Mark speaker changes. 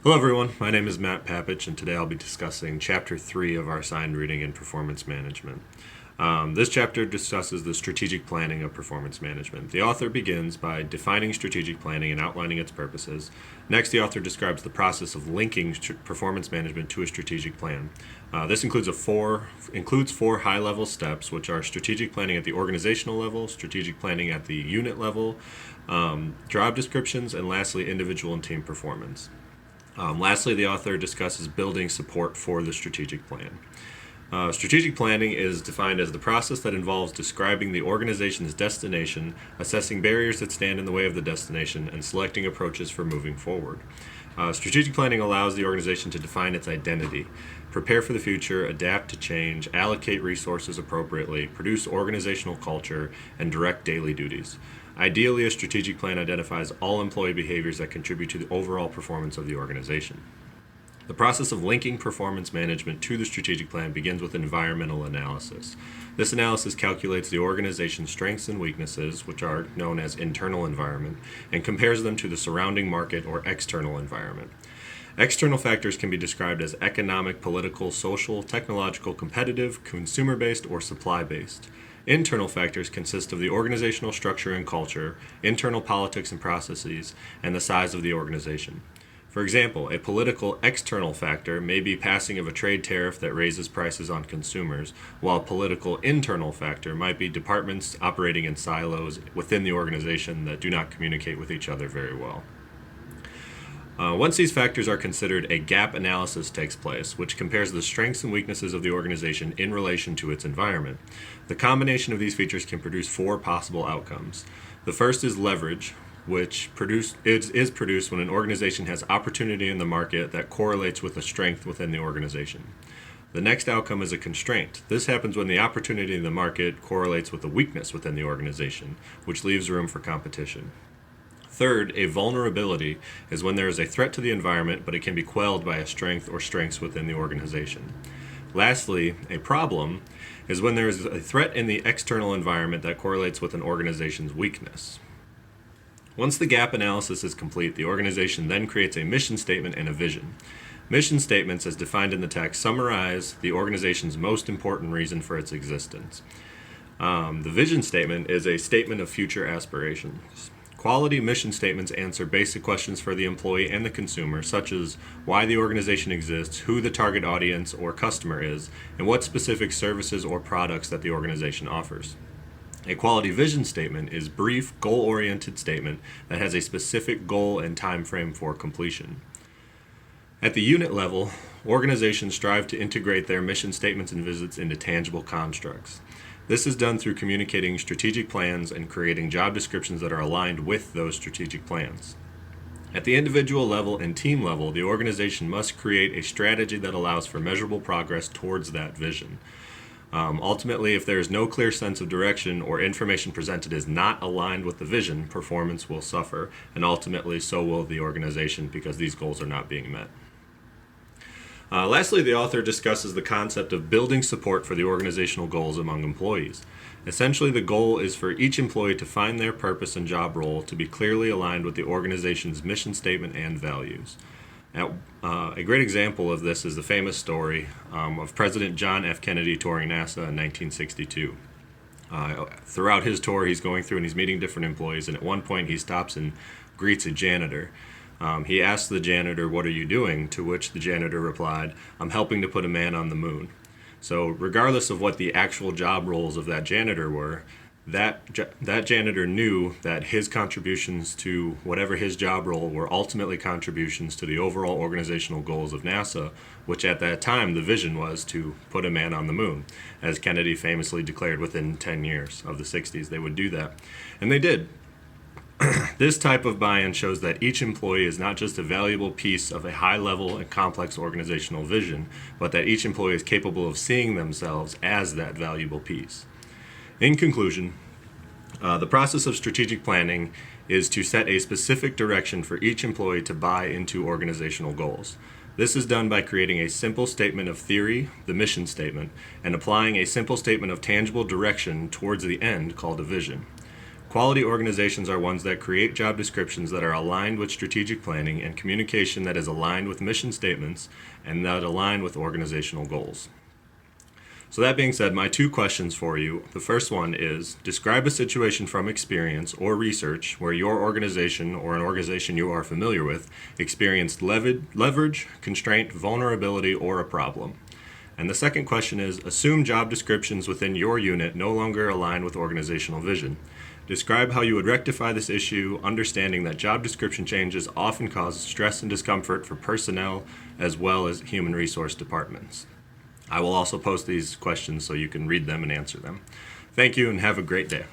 Speaker 1: Hello everyone, my name is Matt Papach, and today I'll be discussing Chapter 3 of our assigned reading in Performance Management. This chapter discusses the strategic planning of performance management. The author begins by defining strategic planning and outlining its purposes. Next, the author describes the process of linking performance management to a strategic plan. This includes four high-level steps, which are strategic planning at the organizational level, strategic planning at the unit level, job descriptions, and lastly, individual and team performance. Lastly, the author discusses building support for the strategic plan. Strategic planning is defined as the process that involves describing the organization's destination, assessing barriers that stand in the way of the destination, and selecting approaches for moving forward. Strategic planning allows the organization to define its identity, prepare for the future, adapt to change, allocate resources appropriately, produce organizational culture, and direct daily duties. Ideally, a strategic plan identifies all employee behaviors that contribute to the overall performance of the organization. The process of linking performance management to the strategic plan begins with environmental analysis. This analysis calculates the organization's strengths and weaknesses, which are known as internal environment, and compares them to the surrounding market or external environment. External factors can be described as economic, political, social, technological, competitive, consumer-based, or supply-based. Internal factors consist of the organizational structure and culture, internal politics and processes, and the size of the organization. For example, a political external factor may be passing of a trade tariff that raises prices on consumers, while a political internal factor might be departments operating in silos within the organization that do not communicate with each other very well. Once these factors are considered, a gap analysis takes place, which compares the strengths and weaknesses of the organization in relation to its environment. The combination of these features can produce four possible outcomes. The first is leverage, which is produced when an organization has opportunity in the market that correlates with a strength within the organization. The next outcome is a constraint. This happens when the opportunity in the market correlates with a weakness within the organization, which leaves room for competition. Third, a vulnerability is when there is a threat to the environment, but it can be quelled by a strength or strengths within the organization. Lastly, a problem is when there is a threat in the external environment that correlates with an organization's weakness. Once the gap analysis is complete, the organization then creates a mission statement and a vision. Mission statements, as defined in the text, summarize the organization's most important reason for its existence. The vision statement is a statement of future aspirations. Quality mission statements answer basic questions for the employee and the consumer, such as why the organization exists, who the target audience or customer is, and what specific services or products that the organization offers. A quality vision statement is a brief, goal-oriented statement that has a specific goal and time frame for completion. At the unit level, organizations strive to integrate their mission statements and visits into tangible constructs. This is done through communicating strategic plans and creating job descriptions that are aligned with those strategic plans. At the individual level and team level, the organization must create a strategy that allows for measurable progress towards that vision. Ultimately, if there is no clear sense of direction or information presented is not aligned with the vision, performance will suffer, and ultimately so will the organization because these goals are not being met. Lastly, the author discusses the concept of building support for the organizational goals among employees. Essentially, the goal is for each employee to find their purpose and job role to be clearly aligned with the organization's mission statement and values. A great example of this is the famous story of President John F. Kennedy touring NASA in 1962. Throughout his tour, he's going through and he's meeting different employees, and at one point he stops and greets a janitor. He asks the janitor, "What are you doing?" To which the janitor replied, "I'm helping to put a man on the moon." So regardless of what the actual job roles of that janitor were, that janitor knew that his contributions to whatever his job role were ultimately contributions to the overall organizational goals of NASA, which at that time the vision was to put a man on the moon. As Kennedy famously declared within 10 years of the 60s, they would do that. And they did. This type of buy-in shows that each employee is not just a valuable piece of a high-level and complex organizational vision, but that each employee is capable of seeing themselves as that valuable piece. In conclusion, the process of strategic planning is to set a specific direction for each employee to buy into organizational goals. This is done by creating a simple statement of theory, the mission statement, and applying a simple statement of tangible direction towards the end called a vision. Quality organizations are ones that create job descriptions that are aligned with strategic planning and communication that is aligned with mission statements and that align with organizational goals. So that being said, my two questions for you. The first one is, describe a situation from experience or research where your organization or an organization you are familiar with experienced leverage, constraint, vulnerability, or a problem. And the second question is, assume job descriptions within your unit no longer align with organizational vision. Describe how you would rectify this issue, understanding that job description changes often cause stress and discomfort for personnel as well as human resource departments. I will also post these questions so you can read them and answer them. Thank you and have a great day.